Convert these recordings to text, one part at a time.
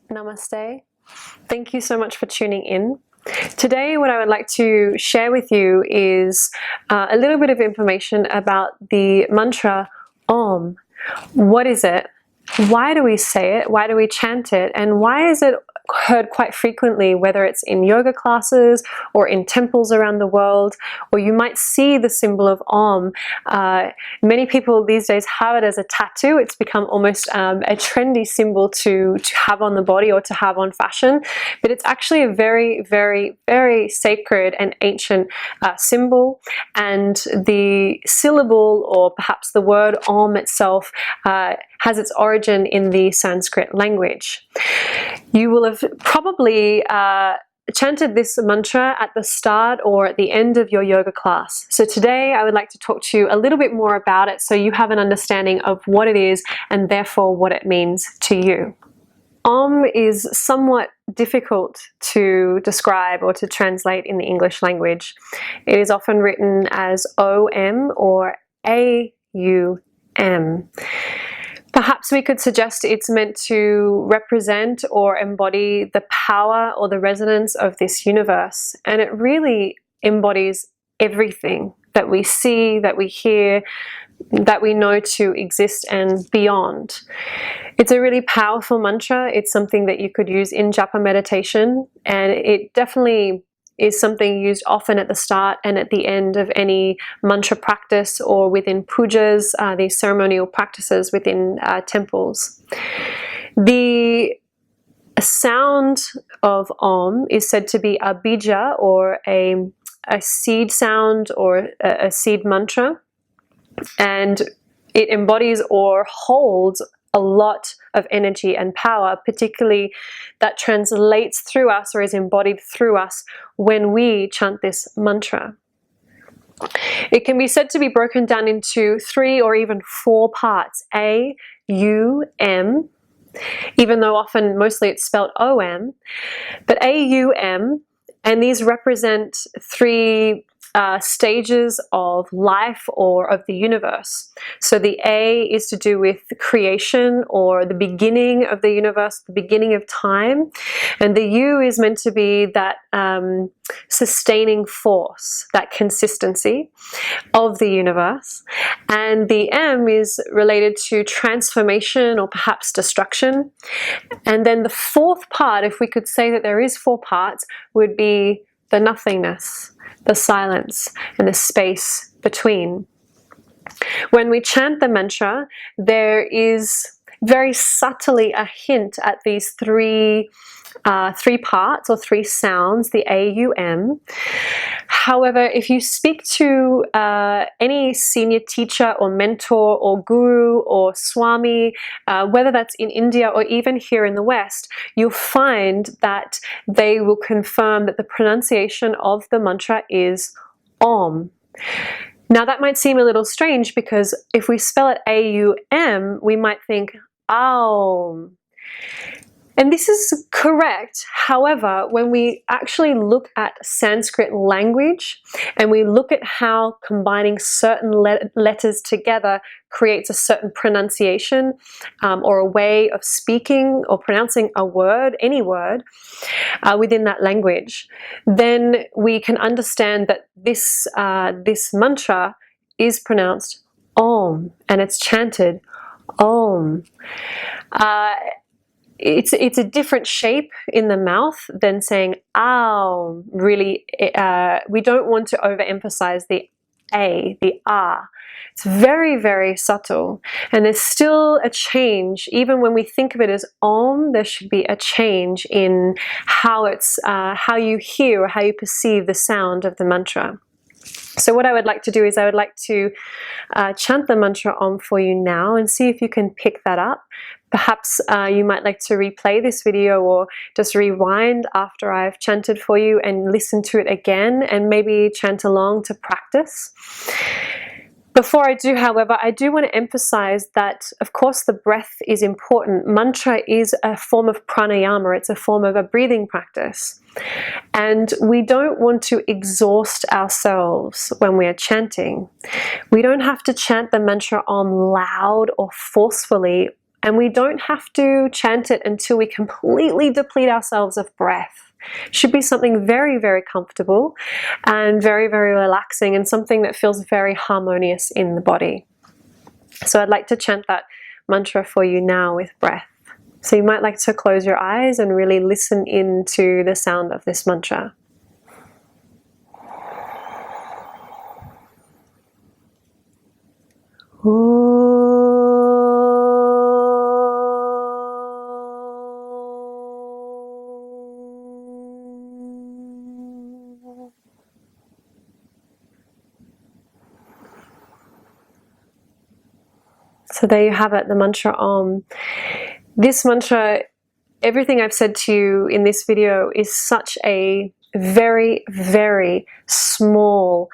Namaste. Thank you so much for tuning in. Today, what I would like to share with you is a little bit of information about the mantra Om. What is it? Why do we say it? Why do we chant it? And why is it heard quite frequently, whether it's in yoga classes or in temples around the world, or you might see the symbol of Om. Many people these days have it as a tattoo. It's become almost a trendy symbol to have on the body or to have on fashion, but it's actually a very, very, very sacred and ancient symbol, and the syllable, or perhaps the word Om itself, has its origin in the Sanskrit language. You will have probably chanted this mantra at the start or at the end of your yoga class. So today I would like to talk to you a little bit more about it so you have an understanding of what it is and therefore what it means to you. Om is somewhat difficult to describe or to translate in the English language. It is often written as O-M or A-U-M. Perhaps we could suggest it's meant to represent or embody the power or the resonance of this universe. And it really embodies everything that we see, that we hear, that we know to exist and beyond. It's a really powerful mantra. It's something that you could use in japa meditation, and it definitely is something used often at the start and at the end of any mantra practice or within pujas, these ceremonial practices within temples. The sound of Om is said to be a Bija, or a seed sound, or a seed mantra, and it embodies or holds a lot of energy and power, particularly that translates through us or is embodied through us when we chant this mantra. It can be said to be broken down into 3 or even 4 parts: A, U, M, even though often mostly it's spelled O-M, but A, U, M, and these represent 3 stages of life or of the universe. So the A is to do with creation or the beginning of the universe, the beginning of time, and the U is meant to be that sustaining force, that consistency of the universe, and the M is related to transformation or perhaps destruction. And then the 4th part, if we could say that there is 4 parts, would be the nothingness, the silence, and the space between. When we chant the mantra, there is very subtly a hint at these 3 parts or 3 sounds, the A-U-M. However, if you speak to any senior teacher or mentor or guru or swami, whether that's in India or even here in the West, you'll find that they will confirm that the pronunciation of the mantra is Om. Now that might seem a little strange, because if we spell it A-U-M, we might think Aum. And this is correct. However, when we actually look at Sanskrit language and we look at how combining certain letters together creates a certain pronunciation or a way of speaking or pronouncing a word, any word, within that language, then we can understand that this mantra is pronounced Om, and it's chanted Om. It's a different shape in the mouth than saying ow. Really, we don't want to overemphasize the A, the ah. It's very, very subtle, and there's still a change. Even when we think of it as Om, there should be a change in how you hear or how you perceive the sound of the mantra. So what I would like to do is I would like to chant the mantra Om for you now and see if you can pick that up. Perhaps you might like to replay this video or just rewind after I've chanted for you and listen to it again and maybe chant along to practice. Before I do, however, I do want to emphasize that, of course, the breath is important. Mantra is a form of pranayama. It's a form of a breathing practice. And we don't want to exhaust ourselves when we are chanting. We don't have to chant the mantra Om loud or forcefully And we don't have to chant it until we completely deplete ourselves of breath. It should be something very, very comfortable and very, very relaxing, and something that feels very harmonious in the body. So I'd like to chant that mantra for you now with breath. So you might like to close your eyes and really listen into the sound of this mantra. So there you have it, the mantra Om. This mantra, everything I've said to you in this video is such a very, very small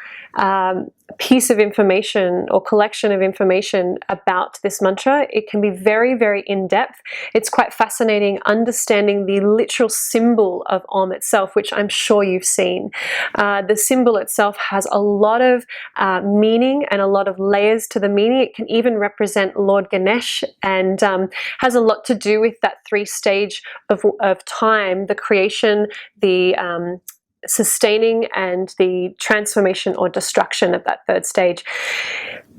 piece of information or collection of information about this mantra. It can be very, very in-depth. It's quite fascinating understanding the literal symbol of Om itself, which I'm sure you've seen. The symbol itself has a lot of meaning and a lot of layers to the meaning. It can even represent Lord Ganesh, and has a lot to do with that 3-stage of time: the creation, the sustaining, and the transformation or destruction of that 3rd stage.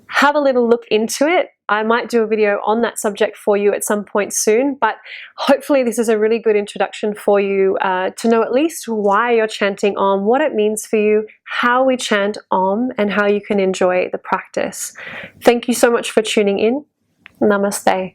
Have a little look into it. I might do a video on that subject for you at some point soon, but hopefully this is a really good introduction for you to know at least why you're chanting Om, what it means for you, how we chant Om, and how you can enjoy the practice. Thank you so much for tuning in. Namaste.